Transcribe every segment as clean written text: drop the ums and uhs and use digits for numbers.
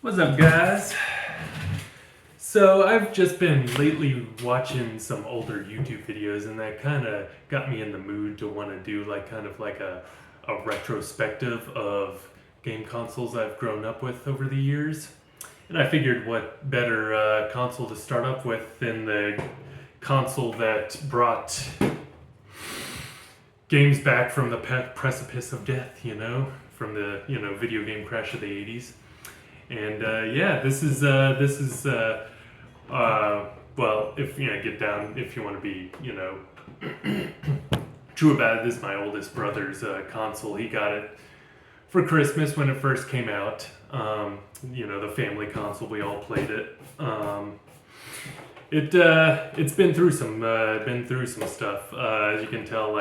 What's up, guys? So I've just been lately watching some older YouTube videos, and that kind of got me in the mood to want to do like a retrospective of game consoles I've grown up with over the years. And I figured what better console to start up with than the console that brought games back from the precipice of death, from the video game crash of the 80s. And yeah, well, if get down, if you want to be true about it, this is my oldest brother's console. He got it for Christmas when it first came out. The family console. We all played it. It's been through some stuff. As you can tell,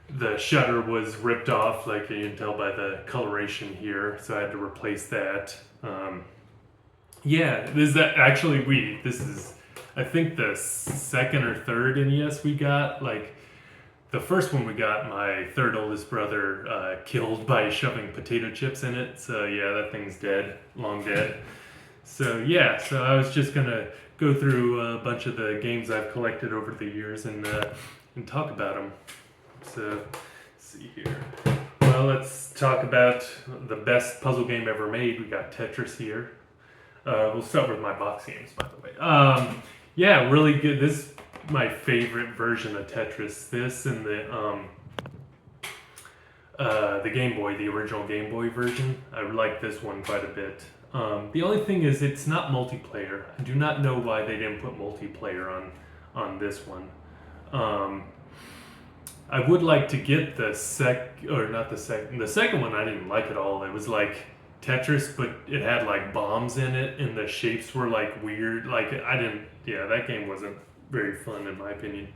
the shutter was ripped off, like you can tell by the coloration here, so I had to replace that. This is I think the second or third NES we got. Like the first one we got, my third oldest brother killed by shoving potato chips in it, so yeah, that thing's dead, long dead. So yeah, so I was just gonna go through a bunch of the games I've collected over the years and talk about them. So, let's see here. Well, let's talk about the best puzzle game ever made. We got Tetris here. We'll start with my box games, by the way. Yeah, really good. This is my favorite version of Tetris. This and the Game Boy, the original Game Boy version. I like this one quite a bit. The only thing is it's not multiplayer. I do not know why they didn't put multiplayer on this one. I would like to get the second one. I didn't like at all. It was like Tetris, but it had like bombs in it, and the shapes were like weird. That game wasn't very fun in my opinion.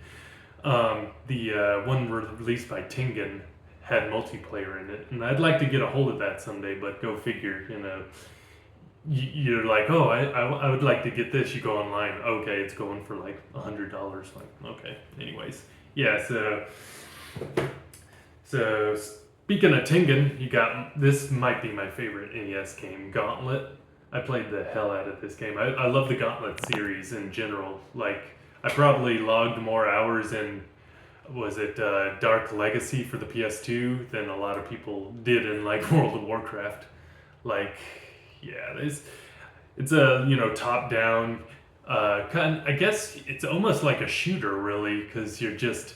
The one released by Tengen had multiplayer in it, and I'd like to get a hold of that someday. But go figure, you're like, oh, I would like to get this. You go online, okay, it's going for like $100. Like, okay, anyways, yeah, So speaking of Tengen, you got, this might be my favorite NES game, Gauntlet. I played the hell out of this game. I love the Gauntlet series in general. Like, I probably logged more hours in, Dark Legacy for the PS2 than a lot of people did in like World of Warcraft. Like, yeah, it's a top-down, I guess it's almost like a shooter really, because you're just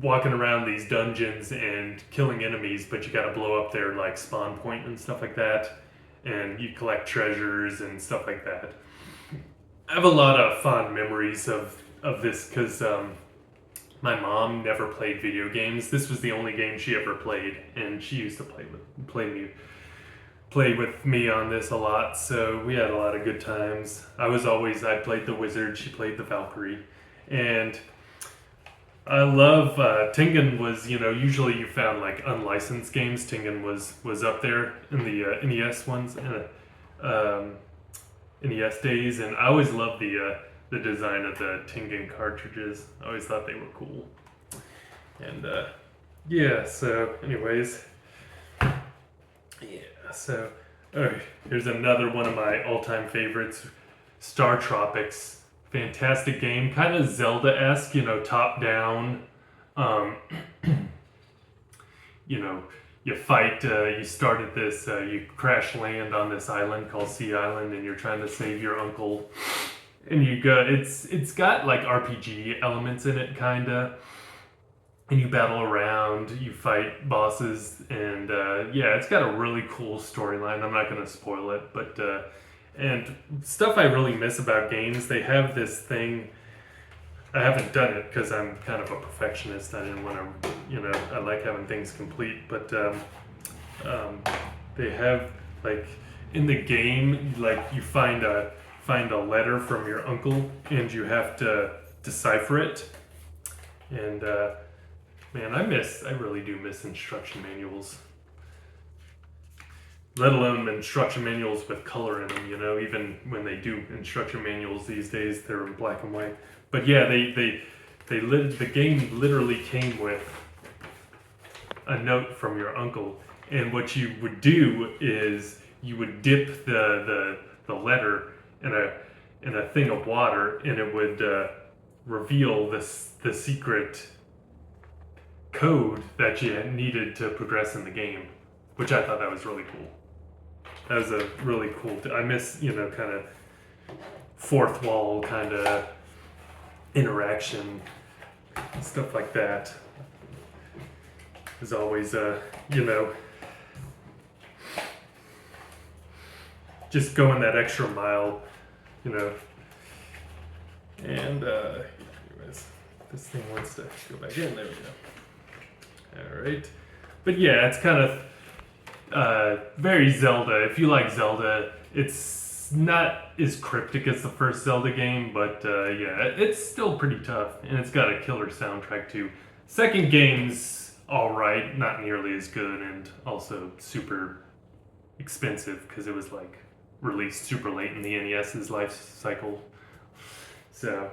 walking around these dungeons and killing enemies, but you got to blow up their like spawn point and stuff like that, and you collect treasures and stuff like that. I have a lot of fond memories of this because my mom never played video games. This was the only game she ever played, and she used to play with me on this a lot, so we had a lot of good times. I played the wizard, she played the Valkyrie, and I love Tengen was, usually you found like unlicensed games. Tengen was up there in the NES ones, NES days, and I always loved the design of the Tengen cartridges. I always thought they were cool. And yeah, so anyways, yeah, so here's another one of my all-time favorites, Star Tropics. Fantastic game, kind of Zelda-esque, top down. You fight. You start at this. You crash land on this island called Sea Island, and you're trying to save your uncle. And you go. It's got like RPG elements in it, kinda. And you battle around. You fight bosses, and yeah, it's got a really cool storyline. I'm not gonna spoil it, but. And stuff I really miss about games, they have this thing. I haven't done it because I'm kind of a perfectionist. I didn't want to, I like having things complete. But they have, like, in the game, like, you find a letter from your uncle, and you have to decipher it. And man, I really do miss instruction manuals. Let alone instruction manuals with color in them, even when they do instruction manuals these days, they're in black and white. But yeah, the game literally came with a note from your uncle, and what you would do is you would dip the letter in a thing of water, and it would reveal the secret code that you needed to progress in the game, which I thought that was really cool. That was a really cool. I miss, kind of fourth wall kind of interaction, stuff like that. There's always just going that extra mile, And anyways, this thing wants to go back in. There we go. All right, but yeah, it's kind of very Zelda. If you like Zelda, it's not as cryptic as the first Zelda game, but yeah, it's still pretty tough, and it's got a killer soundtrack too. Second game's alright, not nearly as good, and also super expensive because it was like released super late in the NES's life cycle. So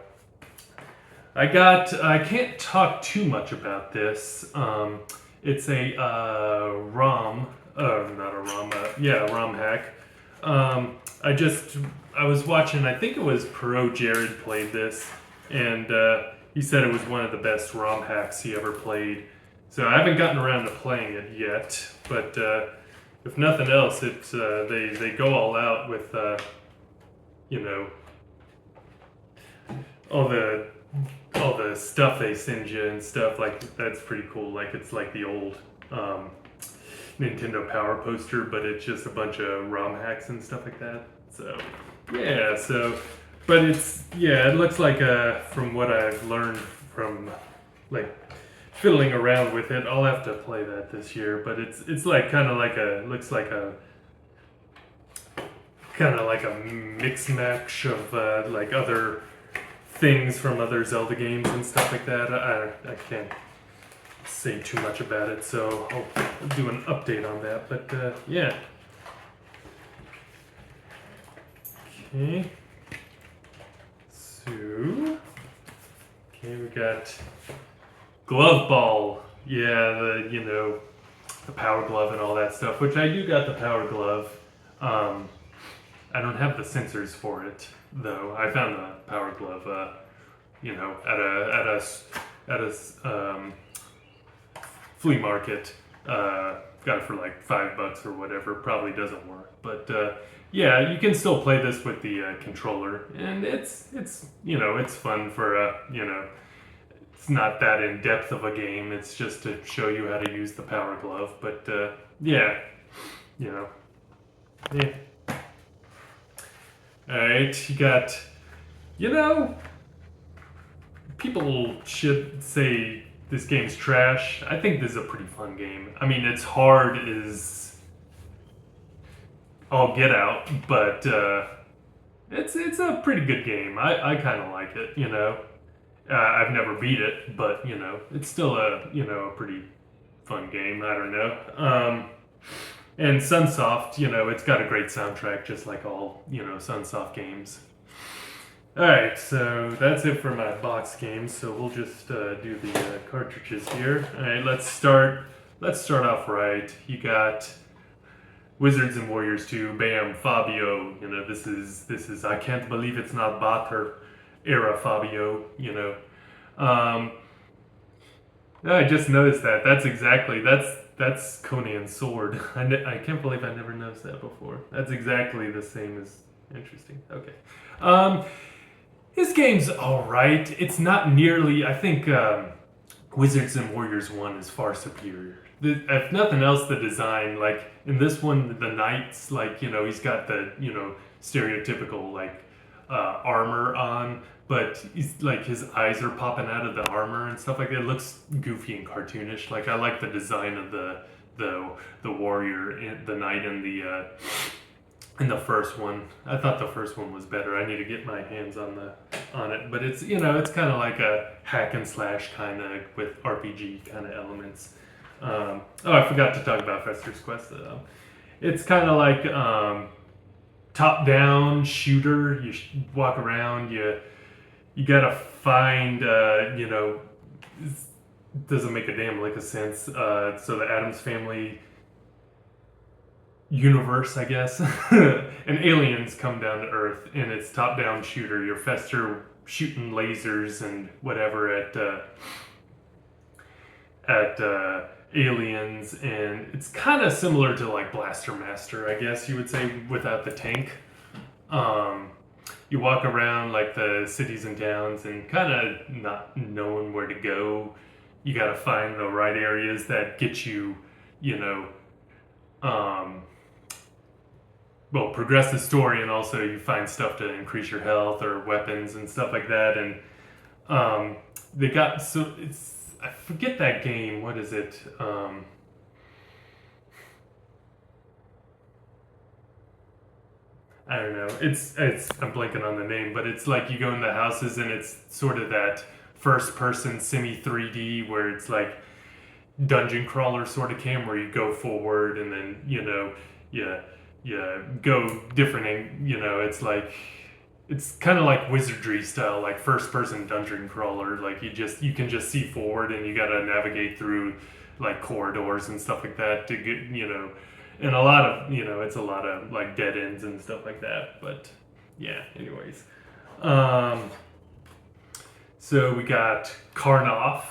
I can't talk too much about this. It's a ROM, not a ROM, ROM hack. I was watching, I think it was Pro Jared played this, and he said it was one of the best ROM hacks he ever played. So I haven't gotten around to playing it yet, but if nothing else, they go all out with all the stuff they send you and stuff like that's pretty cool. Like it's like the old Nintendo Power poster, but it's just a bunch of ROM hacks and stuff like that. So yeah, but it looks like from what I've learned from like fiddling around with it, I'll have to play that this year. But it's like looks like a mix match of like other things from other Zelda games and stuff like that. I can't say too much about it, so I'll do an update on that. But yeah. Okay. So, we got Glove Ball. Yeah, the Power Glove and all that stuff, which I do got the Power Glove. I don't have the sensors for it though. I found the Power Glove, at a flea market. Got it for like $5 or whatever. Probably doesn't work, but yeah, you can still play this with the controller, and it's fun for it's not that in depth of a game. It's just to show you how to use the Power Glove, but yeah. Alright, you got, people should say this game's trash. I think this is a pretty fun game. I mean, it's hard as all get out, but it's a pretty good game. I kind of like it, I've never beat it, but, it's still a pretty fun game. I don't know. And Sunsoft, it's got a great soundtrack, just like all, Sunsoft games. Alright, so that's it for my box games, so we'll just do the cartridges here. Alright, let's start off right. You got Wizards and Warriors 2, bam, Fabio, this is I can't believe it's not Batter era Fabio, I just noticed that. That's Conan's sword. I can't believe I never noticed that before. That's exactly the same as... Interesting. Okay. This game's alright. It's not nearly... I think Wizards and Warriors 1 is far superior. If nothing else, the design, like, in this one, the knight's, like, he's got the, stereotypical, like, armor on, but he's, like, his eyes are popping out of the armor and stuff like that. It looks goofy and cartoonish. Like, I like the design of the warrior, the knight in the first one. I thought the first one was better. I need to get my hands on it, but it's it's kind of like a hack and slash kind of with RPG kind of elements. I forgot to talk about Fester's Quest. It's kind of like top-down shooter. You walk around. You gotta find. It doesn't make a damn lick of sense. So the Addams family universe, I guess. And aliens come down to Earth, and it's top-down shooter. You're Fester shooting lasers and whatever at aliens, and it's kind of similar to like Blaster Master, I guess you would say, without the tank. You walk around like the cities and towns and kind of not knowing where to go. You got to find the right areas that get you, you know, um, well, progress the story, and also you find stuff to increase your health or weapons and stuff like that. And they got, so it's, I forget that game. What is it? I don't know. It's I'm blanking on the name, but it's like you go into houses and it's sort of that first person semi 3D where it's like dungeon crawler sort of game where you go forward and then you go different, it's like it's kind of like wizardry style, like first person dungeon crawler. Like you can just see forward and you got to navigate through like corridors and stuff like that to get, and a lot of, it's a lot of like dead ends and stuff like that. But yeah, anyways. So we got Karnoff.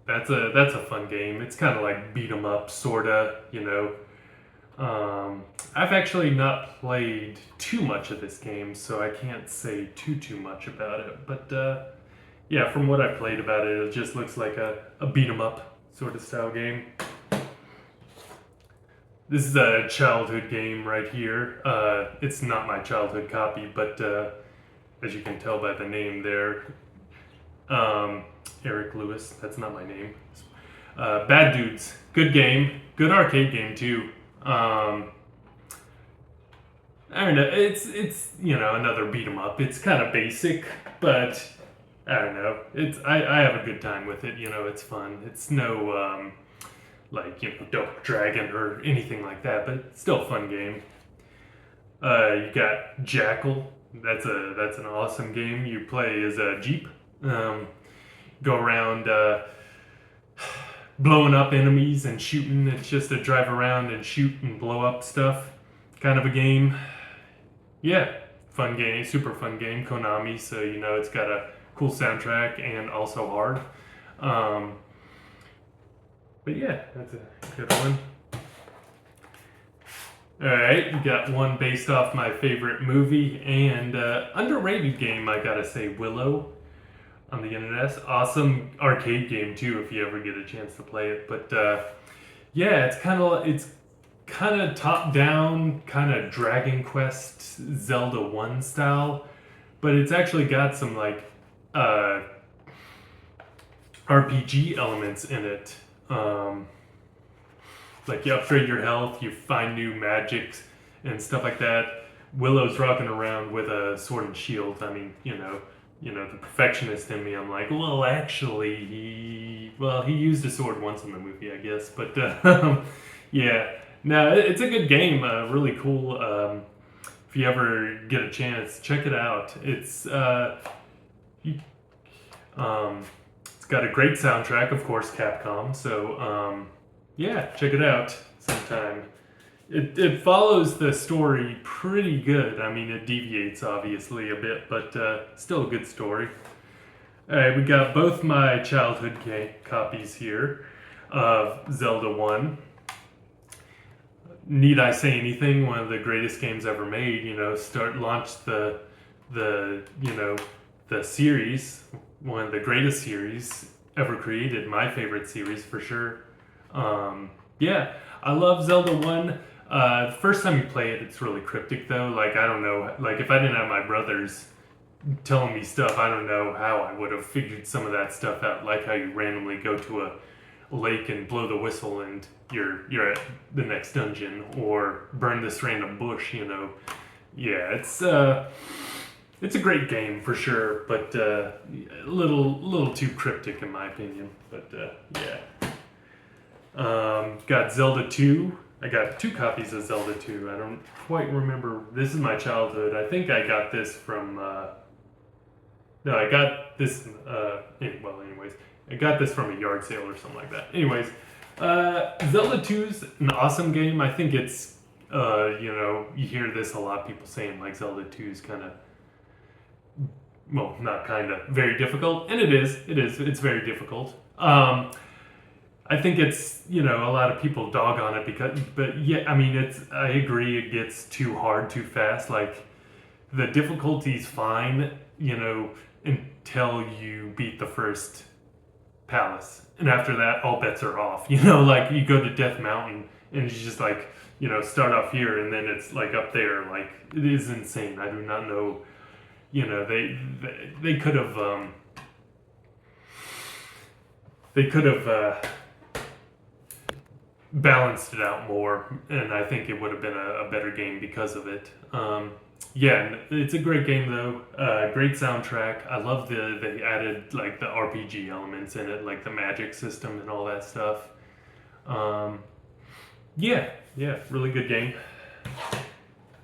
That's a fun game. It's kind of like beat 'em up, sorta. I've actually not played too much of this game, so I can't say too much about it. But yeah, from what I played about it, it just looks like a beat 'em up sort of style game. This is a childhood game right here. It's not my childhood copy, but as you can tell by the name there, Eric Lewis, that's not my name. Bad Dudes, good game, good arcade game too. I don't know, it's another beat 'em up. It's kind of basic, but I don't know. I have a good time with it. It's fun. It's no like Double Dragon or anything like that, but it's still a fun game. You got Jackal. That's an awesome game. You play as a Jeep. Go around blowing up enemies and shooting. It's just to drive around and shoot and blow up stuff kind of a game. Yeah, fun game, super fun game. Konami, so it's got a cool soundtrack and also hard. But yeah, that's a good one. Alright, we got one based off my favorite movie and underrated game, I gotta say, Willow on the NES. Awesome arcade game too if you ever get a chance to play it. But yeah, it's kind of top down, kind of Dragon Quest Zelda 1 style, but it's actually got some like RPG elements in it. Like you upgrade your health, you find new magics and stuff like that. Willow's rocking around with a sword and shield. I mean, the perfectionist in me, I'm like, well, actually, he used a sword once in the movie, I guess. But yeah, no, it's a good game. Really cool. If you ever get a chance, check it out. It's got a great soundtrack, of course, Capcom. So yeah, check it out sometime. It follows the story pretty good. I mean, it deviates obviously a bit, but still a good story. All right, we got both my childhood copies here of Zelda 1. Need I say anything? One of the greatest games ever made. Launched the series, one of the greatest series ever created. My favorite series for sure. Yeah, I love Zelda 1. The first time you play it, it's really cryptic though. Like, I don't know, like if I didn't have my brothers telling me stuff, I don't know how I would have figured some of that stuff out. Like how you randomly go to a lake and blow the whistle and you're at the next dungeon, or burn this random bush, Yeah, it's a great game for sure, but a little too cryptic in my opinion. But yeah. Got Zelda 2. I got 2 copies of Zelda 2. I don't quite remember. This is my childhood. I think I got this from... no, I got this... anyways. I got this from a yard sale or something like that. Anyways, Zelda 2's an awesome game. I think it's You hear this a lot. People saying like Zelda 2 is kind of, well, not kind of, very difficult, and it is. It is. It's very difficult. I think it's, a lot of people dog on it but yeah, I mean, I agree, it gets too hard too fast. Like, the difficulty's fine, until you beat the first palace. And after that, all bets are off. Like, you go to Death Mountain and you just like, start off here and then it's like up there. Like, it is insane. I do not know, they could have, they could have, balanced it out more, and I think it would have been a better game because of it. Yeah, it's a great game though. Great soundtrack. I love they added like the RPG elements in it, like the magic system and all that stuff. Yeah, really good game.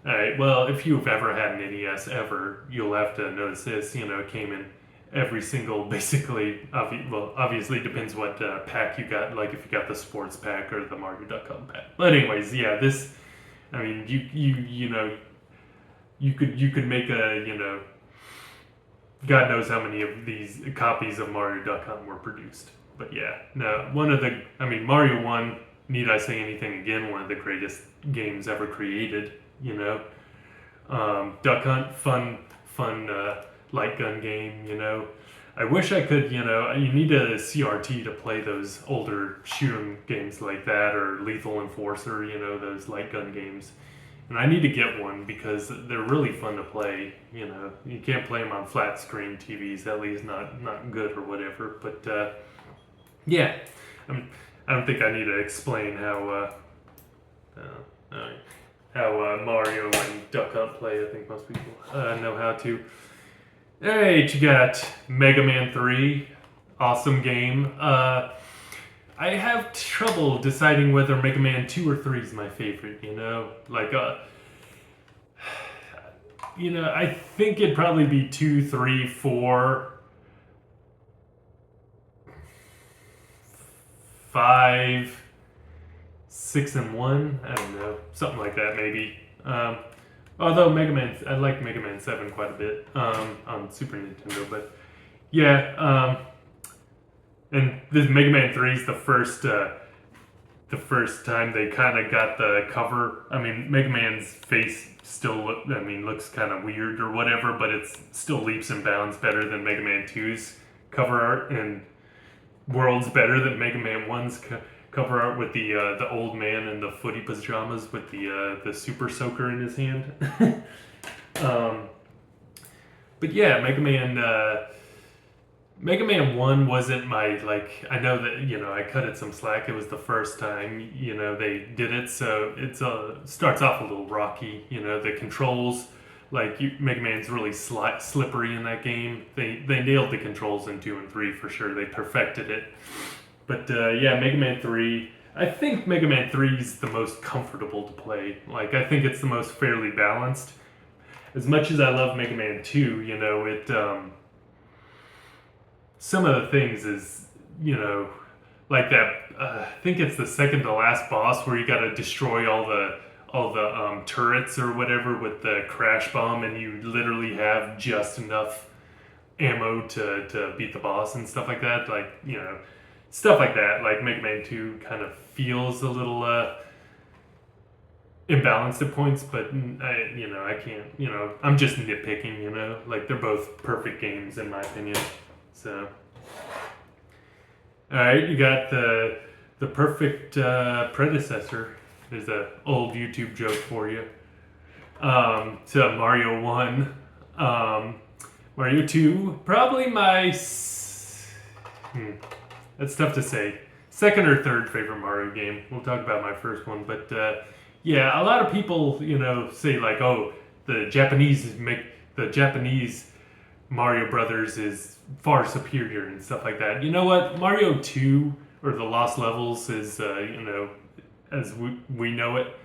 All right. Well, if you've ever had an NES ever, you'll have to notice this. It came in every single, basically, obviously it depends what pack you got, like if you got the sports pack or the Mario.com pack. But anyways, yeah, this, I mean, you could make God knows how many of these copies of Mario.com were produced. But yeah, no, Mario 1, need I say anything again, one of the greatest games ever created, Duck Hunt, fun, light gun game, I wish I could, you need a CRT to play those older shooting games like that, or Lethal Enforcer, those light gun games. And I need to get one because they're really fun to play, You can't play them on flat screen TVs, at least not good or whatever. But, yeah, I don't think I need to explain how Mario and Duck Hunt play. I think most people know how to. Alright, you got Mega Man 3. Awesome game. I have trouble deciding whether Mega Man 2 or 3 is my favorite, Like, I think it'd probably be 2, 3, 4, 5, 6, and 1. I don't know. Something like that, maybe. Although I like Mega Man 7 quite a bit on Super Nintendo, but yeah, and this Mega Man 3 is the first time they kind of got the cover. I mean, Mega Man's face still looks kind of weird or whatever, but it's still leaps and bounds better than Mega Man 2's cover art, and worlds better than Mega Man 1's cover art with the old man in the footy pajamas with the super soaker in his hand. But yeah, Mega Man 1 wasn't my, like, I know that, I cut it some slack. It was the first time, they did it, so it starts off a little rocky. The controls, like, Mega Man's really slippery in that game. They nailed the controls in 2 and 3 for sure. They perfected it. But yeah, Mega Man 3, I think Mega Man 3 is the most comfortable to play. Like, I think it's the most fairly balanced. As much as I love Mega Man 2, some of the things is, like that, I think it's the second to last boss where you gotta destroy all the turrets or whatever with the crash bomb, and you literally have just enough ammo to beat the boss and stuff like that. Like, stuff like that. Like, Mega Man 2 kind of feels a little imbalanced at points, but I can't, I'm just nitpicking, like, they're both perfect games in my opinion. So, alright, you got the perfect predecessor. There's an old YouTube joke for you. To Mario 1. Mario 2, probably my... That's tough to say. Second or third favorite Mario game. We'll talk about my first one, but yeah, a lot of people, say like, oh, the Japanese Mario Brothers is far superior and stuff like that. You know what? Mario 2 or the Lost Levels is, as we know it.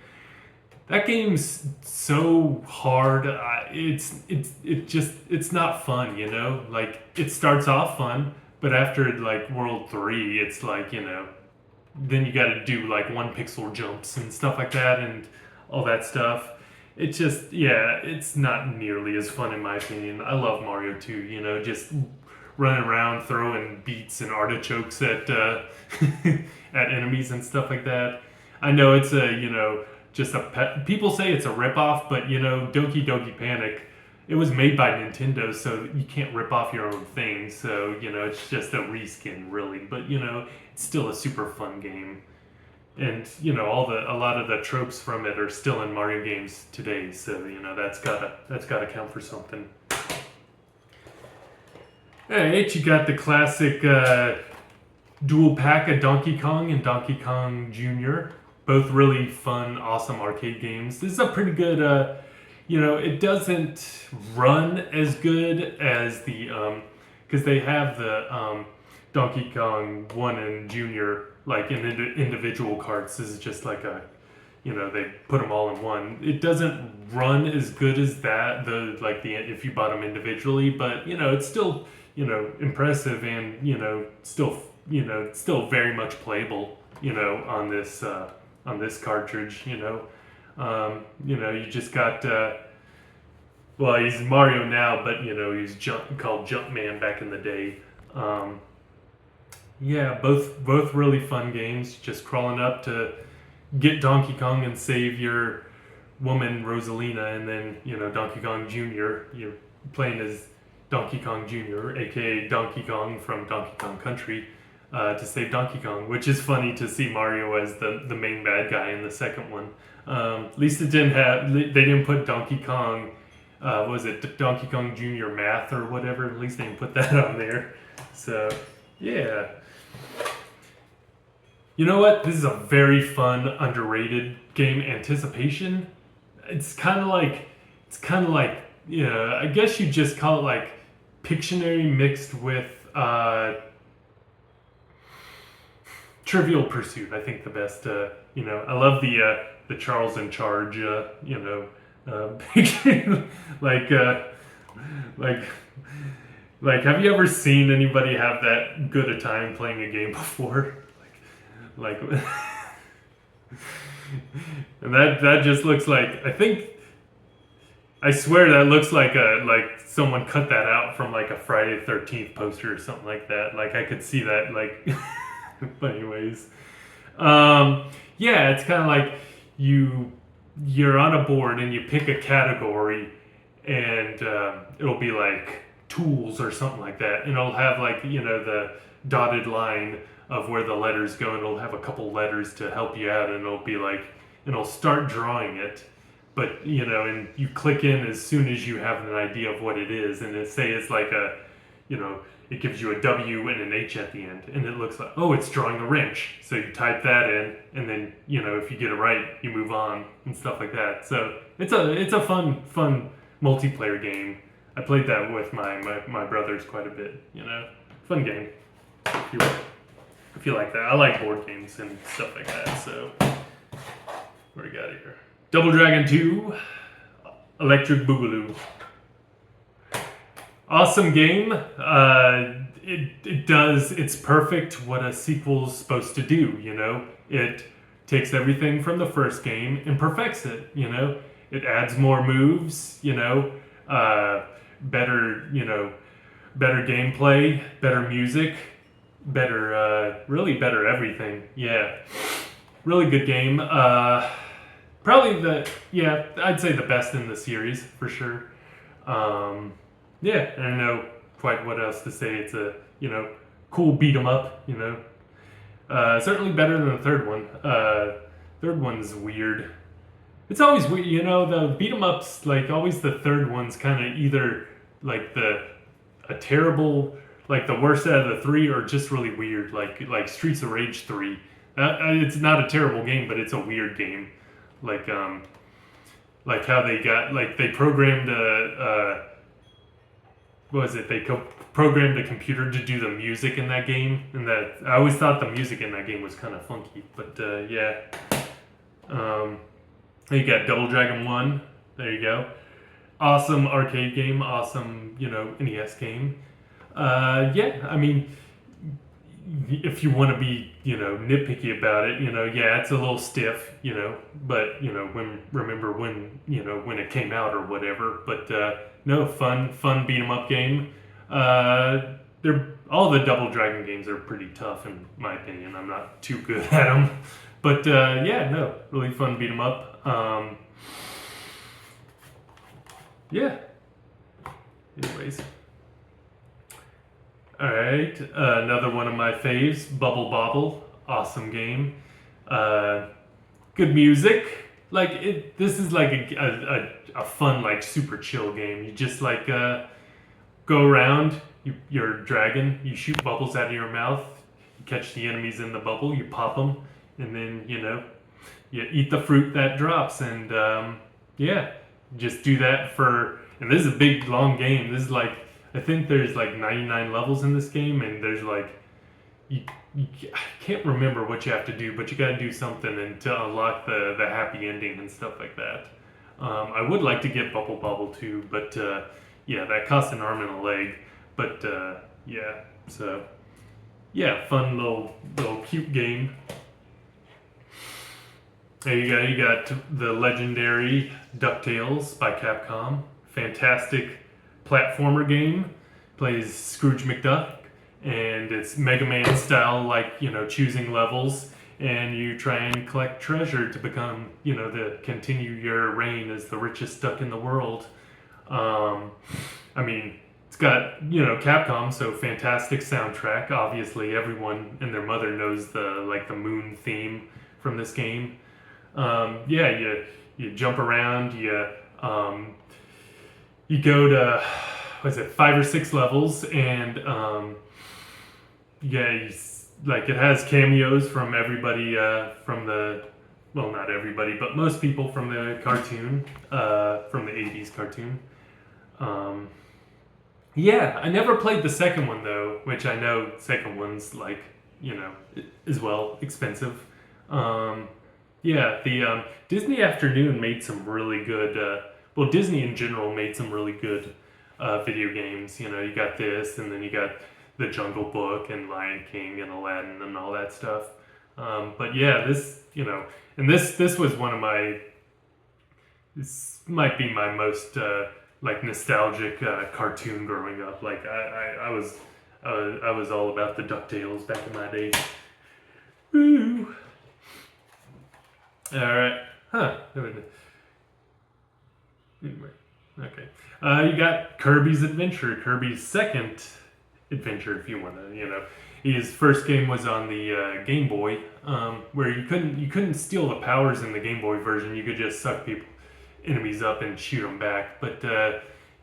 That game's so hard. It's not fun. Like, it starts off fun. But after, like, World 3, it's like, then you gotta do, like, 1 pixel jumps and stuff like that, and all that stuff. It just, yeah, it's not nearly as fun in my opinion. I love Mario 2, just running around throwing beets and artichokes at at enemies and stuff like that. I know it's a, just people say it's a ripoff, but Doki Doki Panic, it was made by Nintendo, so you can't rip off your own thing. So, it's just a reskin really, but it's still a super fun game. And a lot of the tropes from it are still in Mario games today, so that's gotta count for something. Alright, you got the classic dual pack of Donkey Kong and Donkey Kong Jr. Both really fun, awesome arcade games. This is a pretty good, it doesn't run as good as the, because they have the Donkey Kong 1 and Jr. like in individual carts. This is just like a, they put them all in one. It doesn't run as good as that, if you bought them individually, but, it's still, impressive and, still very much playable, on this cartridge, you just got, well, he's Mario now, but, he's called Jumpman back in the day. Yeah, both really fun games, just crawling up to get Donkey Kong and save your woman, Rosalina, and then, Donkey Kong Jr., you're playing as Donkey Kong Jr., aka Donkey Kong from Donkey Kong Country, to save Donkey Kong, which is funny to see Mario as the main bad guy in the second one. At least they didn't put Donkey Kong, was it Donkey Kong Jr. Math or whatever, at least they didn't put that on there. So, yeah. You know what? This is a very fun, underrated game, Anticipation. It's kind of like, I guess you just call it like Pictionary mixed with Trivial Pursuit. I think the best, I love the Charles in Charge, like, have you ever seen anybody have that good a time playing a game before? Like, and that just looks like, I swear that looks like someone cut that out from like a Friday the 13th poster or something like that. Like I could see that, but anyways, yeah, it's kind of like you're on a board and you pick a category and it'll be like tools or something like that, and it'll have like the dotted line of where the letters go, and it'll have a couple letters to help you out, and it'll be like, and it'll start drawing it, but and you click in as soon as you have an idea of what it is, and it's like a, it gives you a W and an H at the end, and it looks like, oh, it's drawing a wrench, so you type that in, and then if you get it right, you move on and stuff like that. So it's a fun multiplayer game. I played that with my brothers quite a bit. Fun game. If you like that. I like board games and stuff like that. So, what do we got here? Double Dragon 2, Electric Boogaloo. Awesome game. It's perfect what a sequel's supposed to do, It takes everything from the first game and perfects it, It adds more moves, better gameplay, better music, really better everything. Yeah, really good game. Probably I'd say the best in the series for sure. Yeah, I don't know quite what else to say. It's a cool beat 'em up. Certainly better than the third one. Third one's weird. It's always weird, the beat 'em ups, like always the third one's kind of either like a terrible, like the worst out of the three, or just really weird, like Streets of Rage 3. It's not a terrible game, but it's a weird game. Like how they programmed programmed a computer to do the music in that game, and that I always thought the music in that game was kind of funky. But yeah, you got Double Dragon 1. There you go. Awesome arcade game. Awesome, NES game. Yeah, I mean, if you want to be, nitpicky about it, yeah, it's a little stiff, but remember when, when it came out or whatever. But no, fun beat 'em up game. They're all the Double Dragon games are pretty tough in my opinion. I'm not too good at them, but yeah, no, really fun beat 'em up. Yeah. Anyways. Alright, another one of my faves, Bubble Bobble. Awesome game. Good music. Like, this is like a fun, like, super chill game. You just, like, go around, you're a dragon, you shoot bubbles out of your mouth, you catch the enemies in the bubble, you pop them, and then, you eat the fruit that drops. And, yeah, just do that and this is a big, long game. This is like, I think there's like 99 levels in this game, and there's like, I can't remember what you have to do, but you got to do something and to unlock the happy ending and stuff like that. I would like to get Bubble Bobble too, but yeah, that costs an arm and a leg. But yeah, so yeah, fun little cute game. There you got the legendary DuckTales by Capcom. Fantastic platformer game. Plays Scrooge McDuck, and it's Mega Man style, like, choosing levels, and you try and collect treasure to become, to continue your reign as the richest duck in the world. I mean, it's got, Capcom, so fantastic soundtrack. Obviously, everyone and their mother knows the moon theme from this game. Yeah, you jump around, you go to, 5 or 6 levels, and yeah, it has cameos from everybody from not everybody, but most people from the cartoon, from the 80s cartoon. Yeah, I never played the second one though, which I know second one's like, as well, expensive. Yeah, the Disney Afternoon made some really good, Disney in general made some really good video games. You got this, and then you got The Jungle Book and Lion King and Aladdin and all that stuff. But yeah, this, and this was one of this might be my most like nostalgic cartoon growing up. Like I was all about the DuckTales back in my day. Woo! All right, huh? Anyway, okay. You got Kirby's Adventure, Kirby's second adventure, if you want to, His first game was on the Game Boy, where you couldn't steal the powers in the Game Boy version. You could just suck enemies up and shoot them back. But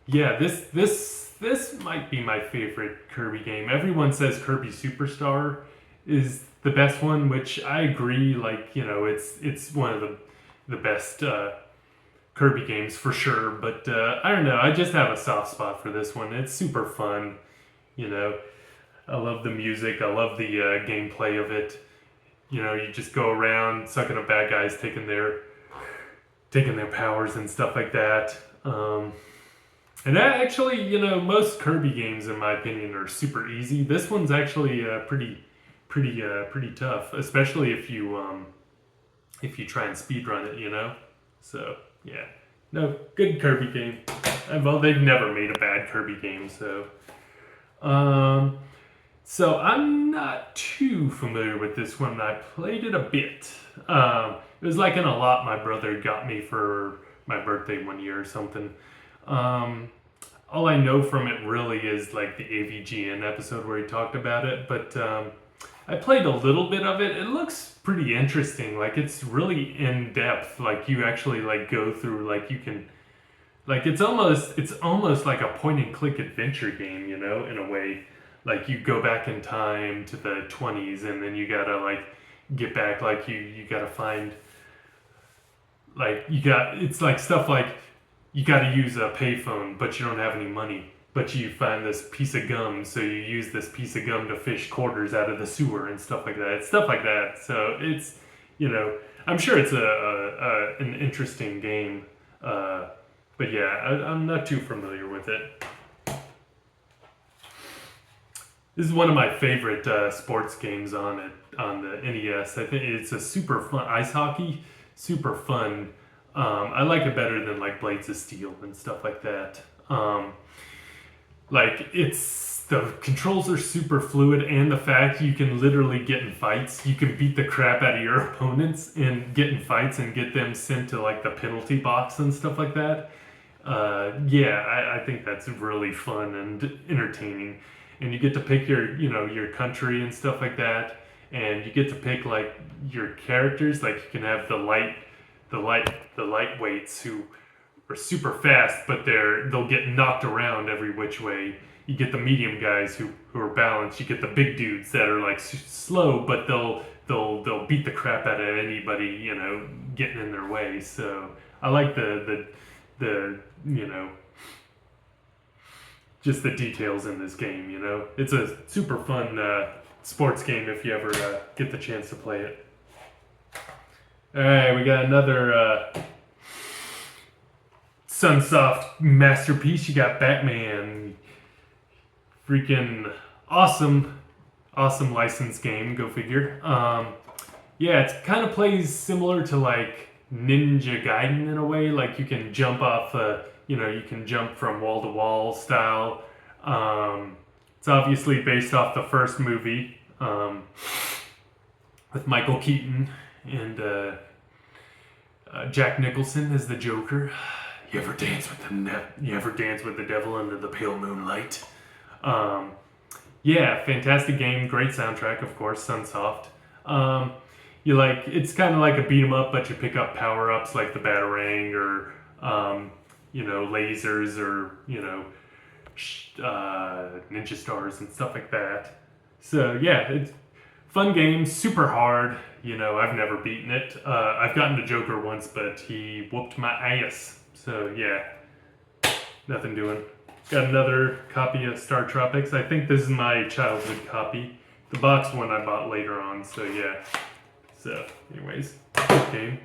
yeah, this might be my favorite Kirby game. Everyone says Kirby Superstar is the best one, which I agree. Like, it's one of the best Kirby games for sure. But I don't know. I just have a soft spot for this one. It's super fun. I love the music. I love the gameplay of it. You just go around sucking up bad guys, taking their powers and stuff like that. And that actually, most Kirby games, in my opinion, are super easy. This one's actually pretty tough, especially if you try and speedrun it. So yeah, no, good Kirby game. Well, they've never made a bad Kirby game, so. So I'm not too familiar with this one. I played it a bit. It was like in a lot my brother got me for my birthday one year or something. All I know from it really is like the AVGN episode where he talked about it, but I played a little bit of it. It looks pretty interesting. Like, it's really in depth. Like, you actually like go through, like, you can, like, it's almost like a point and click adventure game, in a way. Like, you go back in time to the 20s, and then you gotta like get back. Like, you gotta find, like, it's like stuff like you gotta use a payphone, but you don't have any money. But you find this piece of gum, so you use this piece of gum to fish quarters out of the sewer and stuff like that. It's stuff like that. So it's, I'm sure it's an interesting game. But yeah, I'm not too familiar with it. This is one of my favorite sports games on the NES. I think it's a super fun ice hockey, super fun. I like it better than like Blades of Steel and stuff like that. Like it's the controls are super fluid, and the fact you can literally get in fights. You can beat the crap out of your opponents and get in fights and get them sent to like the penalty box and stuff like that. Yeah, I think that's really fun and entertaining, and you get to pick your your country and stuff like that, and you get to pick like your characters. Like you can have the lightweights who are super fast, but they'll get knocked around every which way. You get the medium guys who are balanced. You get the big dudes that are like slow, but they'll beat the crap out of anybody getting in their way. So I like the just the details in this game. It's a super fun sports game if you ever get the chance to play it. All right, we got another Sunsoft masterpiece. You got Batman. Freaking awesome licensed game. Go figure. Yeah, it kind of plays similar to like Ninja Gaiden in a way. Like you can jump off, you can jump from wall to wall style. It's obviously based off the first movie with Michael Keaton and Jack Nicholson as the Joker. You ever dance with the devil under the pale moonlight? Yeah, fantastic game, great soundtrack, of course, Sunsoft. It's kind of like a beat 'em up, but you pick up power ups like the Batarang or lasers or ninja stars and stuff like that. So yeah, it's fun game, super hard. I've never beaten it. I've gotten to Joker once, but he whooped my ass. So yeah, nothing doing. Got another copy of Star Tropics. I think this is my childhood copy. The box one I bought later on, so yeah. So, anyways, good game.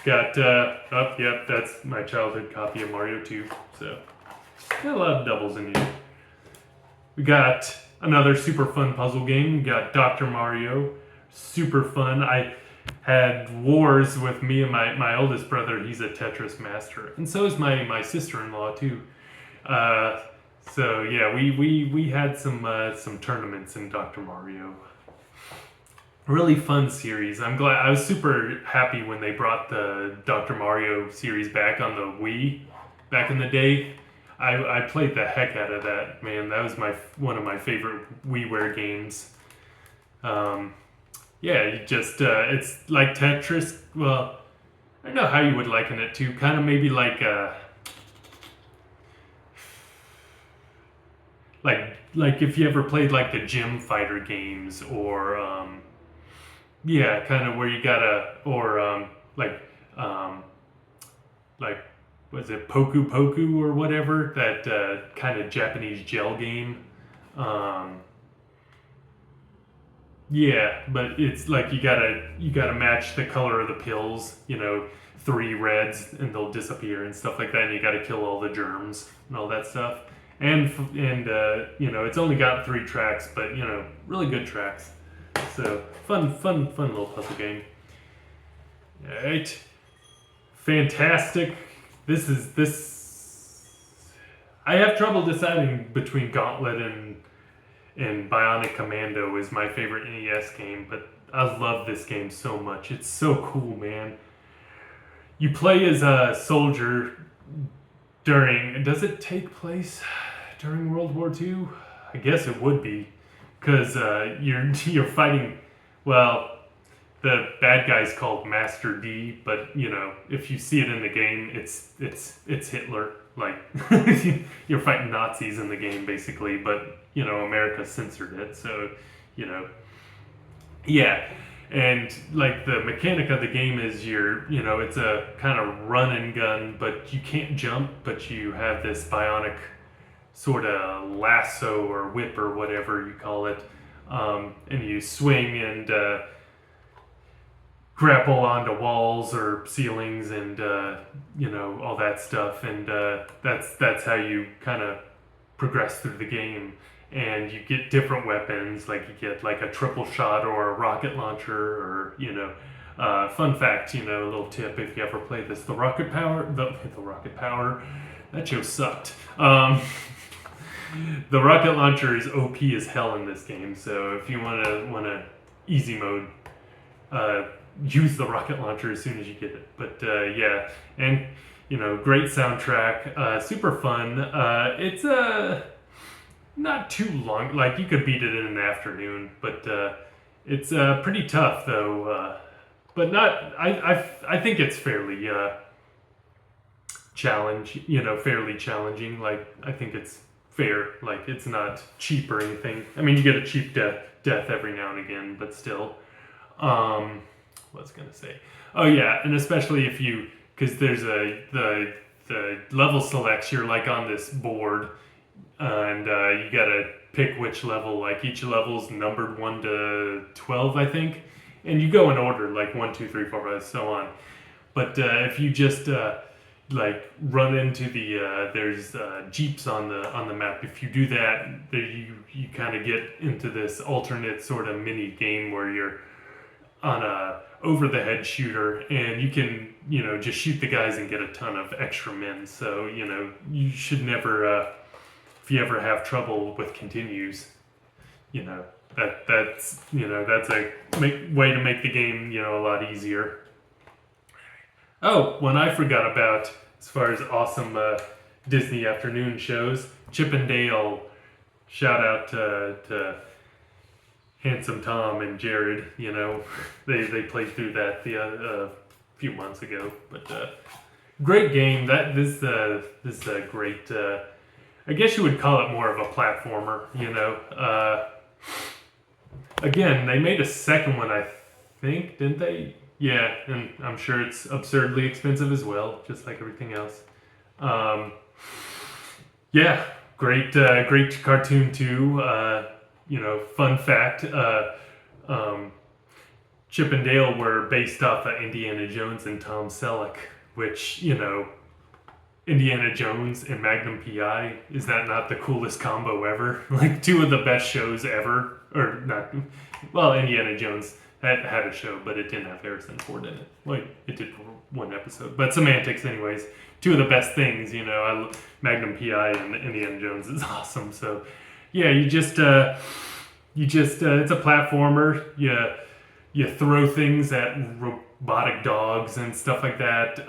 Got, that's my childhood copy of Mario 2. So, got a lot of doubles in here. We got another super fun puzzle game. We got Dr. Mario. Super fun. I had wars with me and my oldest brother. He's a Tetris master. And so is my sister-in-law, too. So yeah, we had some tournaments in Dr. Mario. Really fun series. I was super happy when they brought the Dr. Mario series back on the Wii back in the day. I played the heck out of that, man. That was one of my favorite WiiWare games. Yeah, it's like Tetris. Well, I don't know how you would liken it to. Kind of maybe like like if you ever played like the Gym Fighter games or yeah, kind of where you gotta or like was it Poku Poku or whatever, that kind of Japanese gel game. Yeah, but it's like you gotta match the color of the pills. 3 reds and they'll disappear and stuff like that, and you gotta kill all the germs and all that stuff. And it's only got 3 tracks, but really good tracks. So fun little puzzle game. All right, fantastic. I have trouble deciding between Gauntlet and Bionic Commando is my favorite NES game, but I love this game so much. It's so cool, man. You play as a soldier does it take place during World War II? I guess it would be, because you're fighting. Well, the bad guy's called Master D, but if you see it in the game, it's Hitler. Like you're fighting Nazis in the game basically, but America censored it, so yeah. And like the mechanic of the game is it's a kind of run and gun, but you can't jump, but you have this bionic sort of lasso or whip or whatever you call it, and you swing and grapple onto walls or ceilings and all that stuff, and that's how you kind of progress through the game. and you get different weapons. Like you get like a triple shot or a rocket launcher, or fun fact, a little tip if you ever play this: the rocket power. That show sucked. The rocket launcher is OP as hell in this game. So if you wanna easy mode, use the rocket launcher as soon as you get it. But yeah, and great soundtrack, super fun. It's not too long. Like you could beat it in an afternoon, but it's pretty tough though. But not. I think it's fairly fairly challenging. Like I think it's fair. Like it's not cheap or anything. I mean, you get a cheap death every now and again, but still. What was I gonna say? Oh yeah, and especially if you, because there's the level selects. You're like on this board, and you gotta pick which level. Like each level's numbered 1 to 12, I think, and you go in order, like 1, 2, 3, 4, 5, so on. But if you just like run into there's jeeps on the map. If you do that, you kind of get into this alternate sort of mini game where you're on a over the head shooter, and you can just shoot the guys and get a ton of extra men. So you should never if you ever have trouble with continues, that's a way to make the game a lot easier. Oh, one I forgot about as far as awesome Disney afternoon shows, Chip and Dale. Shout out to Handsome Tom and Jared. They played through that a few months ago. But great game. This is a great. I guess you would call it more of a platformer. Again, they made a second one, I think, didn't they? Yeah, and I'm sure it's absurdly expensive as well, just like everything else. Yeah, great cartoon too. Fun fact: Chip and Dale were based off of Indiana Jones and Tom Selleck, which Indiana Jones and Magnum PI, is that not the coolest combo ever? Like two of the best shows ever, or not? Well, Indiana Jones had a show, but it didn't have Harrison Ford in it. Like it did for one episode, but semantics, anyways. Two of the best things, Magnum PI and Indiana Jones is awesome. So, yeah, you just it's a platformer. You throw things at robotic dogs and stuff like that.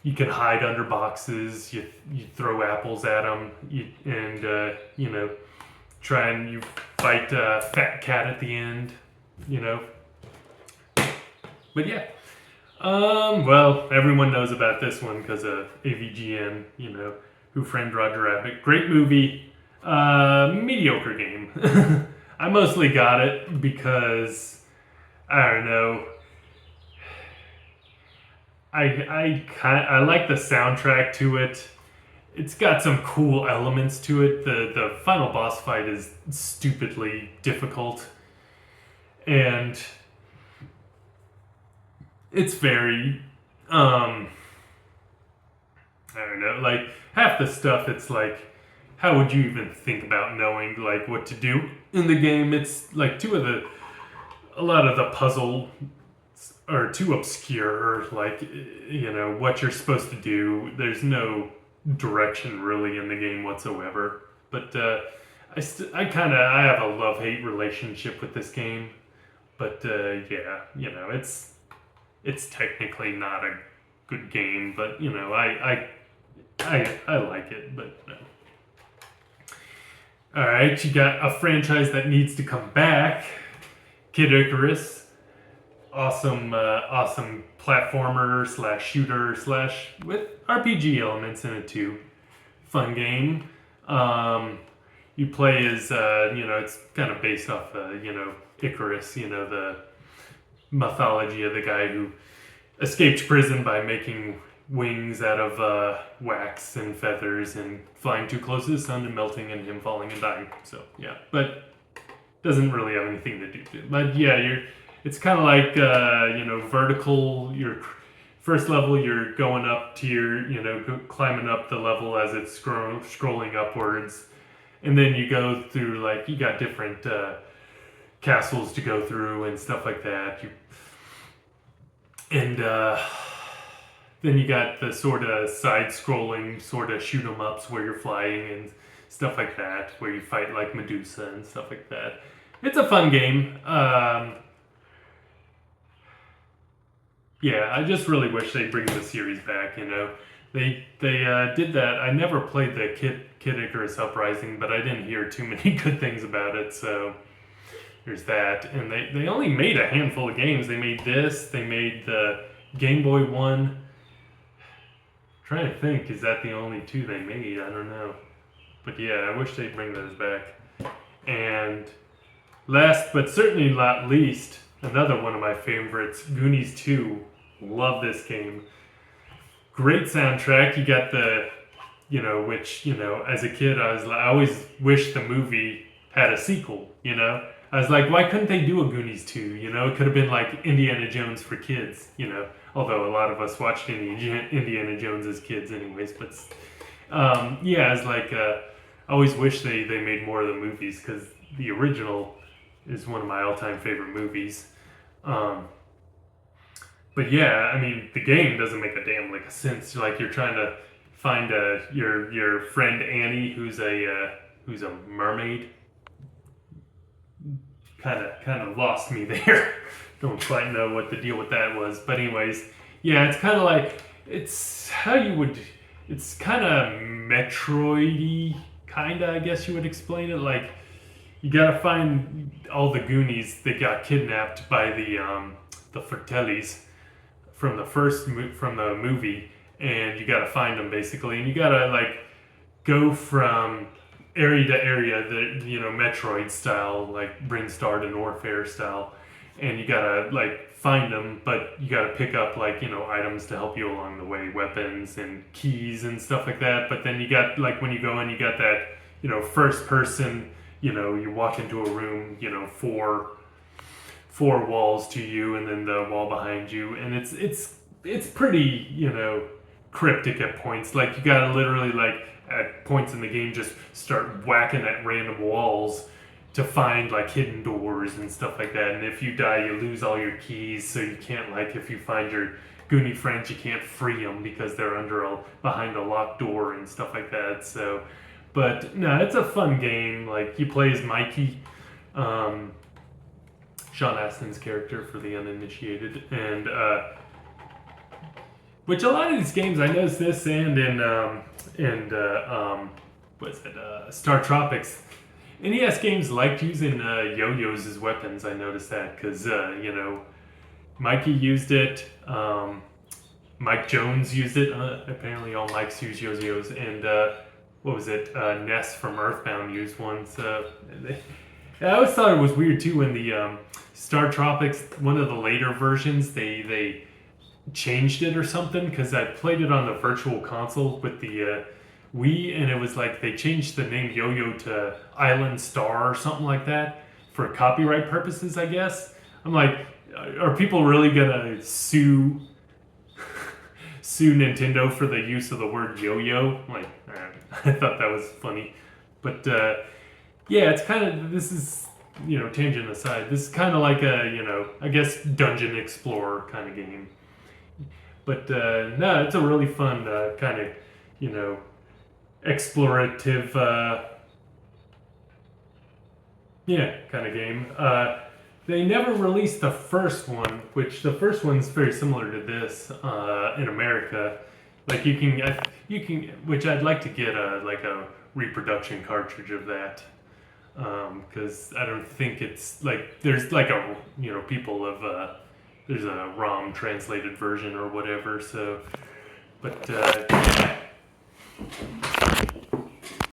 You can hide under boxes. You throw apples at them. You fight Fat Cat at the end. But yeah. Well, everyone knows about this one because of AVGN, Who Framed Roger Rabbit. Great movie, mediocre game. I mostly got it because, I don't know, I like the soundtrack to it. It's got some cool elements to it. The final boss fight is stupidly difficult. And it's very, I don't know, like half the stuff, it's like, how would you even think about knowing like what to do in the game? It's like a lot of the puzzle are too obscure, or like, what you're supposed to do. There's no direction really in the game whatsoever. But I have a love-hate relationship with this game. But yeah, it's technically not a good game, but I like it, but no. All right, you got a franchise that needs to come back, Kid Icarus. Awesome platformer / shooter / with RPG elements in it too. Fun game. You play as it's kind of based off Icarus, the mythology of the guy who escaped prison by making wings out of wax and feathers and flying too close to the sun and melting and him falling and dying. So yeah, but doesn't really have anything to do with it. But yeah, it's kind of like vertical. Your first level, you're going up to your climbing up the level as it's scrolling upwards, and then you go through like you got different castles to go through and stuff like that. And then you got the sort of side-scrolling sort of shoot 'em ups where you're flying and stuff like that, where you fight like Medusa and stuff like that. It's a fun game. Yeah, I just really wish they'd bring the series back. You know, they did that. I never played the Kid Icarus Uprising, but I didn't hear too many good things about it. So there's that. And they only made a handful of games. They made this. They made the Game Boy one. I'm trying to think, is that the only two they made? I don't know. But yeah, I wish they'd bring those back. And last but certainly not least, another one of my favorites, Goonies 2. Love this game. Great soundtrack. You got the, which, as a kid, I always wished the movie had a sequel, I was like, why couldn't they do a Goonies 2? It could have been like Indiana Jones for kids, although a lot of us watched Indiana Jones as kids anyways. But yeah, it's like, I always wish they made more of the movies because the original is one of my all-time favorite movies. But yeah, I mean, the game doesn't make a damn lick of sense. Like you're trying to find your friend Annie, who's a mermaid. Kind of lost me there. Don't quite know what the deal with that was. But anyways, yeah, it's kind of like it's kind of Metroid-y, I guess you would explain it. Like you gotta find all the Goonies that got kidnapped by the Fratellis from the movie, and you gotta find them basically, and you gotta like go from area to area, Metroid style, like Brinstar to Norfair style, and you gotta like find them, but you gotta pick up like items to help you along the way, weapons and keys and stuff like that. But then you got like when you go in, you got that first person, you walk into a room, four walls to you, and then the wall behind you, and it's pretty cryptic at points. Like you gotta literally like at points in the game just start whacking at random walls to find like hidden doors and stuff like that. And if you die, you lose all your keys, so you can't like if you find your Goonie friends, you can't free them because they're behind a locked door and stuff like that. So, but no, it's a fun game. Like you play as Mikey, Sean Astin's character for the uninitiated, and which a lot of these games I noticed this and Star Tropics. NES games liked using yo-yos as weapons. I noticed that because Mikey used it, Mike Jones used it. Apparently, all Mikes use yo-yos, and Ness from Earthbound used one. So I always thought it was weird too when the Star Tropics, one of the later versions, they changed it or something, because I played it on the Virtual Console with the Wii, and it was like they changed the name Yo-Yo to Island Star or something like that for copyright purposes, I guess. I'm like, are people really gonna sue Nintendo for the use of the word yo-yo? Like, I thought that was funny. But yeah, it's kind of, this is, tangent aside, this is kind of like a, I guess Dungeon Explorer kind of game. But no, it's a really fun kind of, explorative, kind of game. They never released the first one, which the first one's very similar to this in America. Like you can, which I'd like to get a reproduction cartridge of that, because I don't think it's like there's like a people of there's a ROM translated version or whatever. So, but.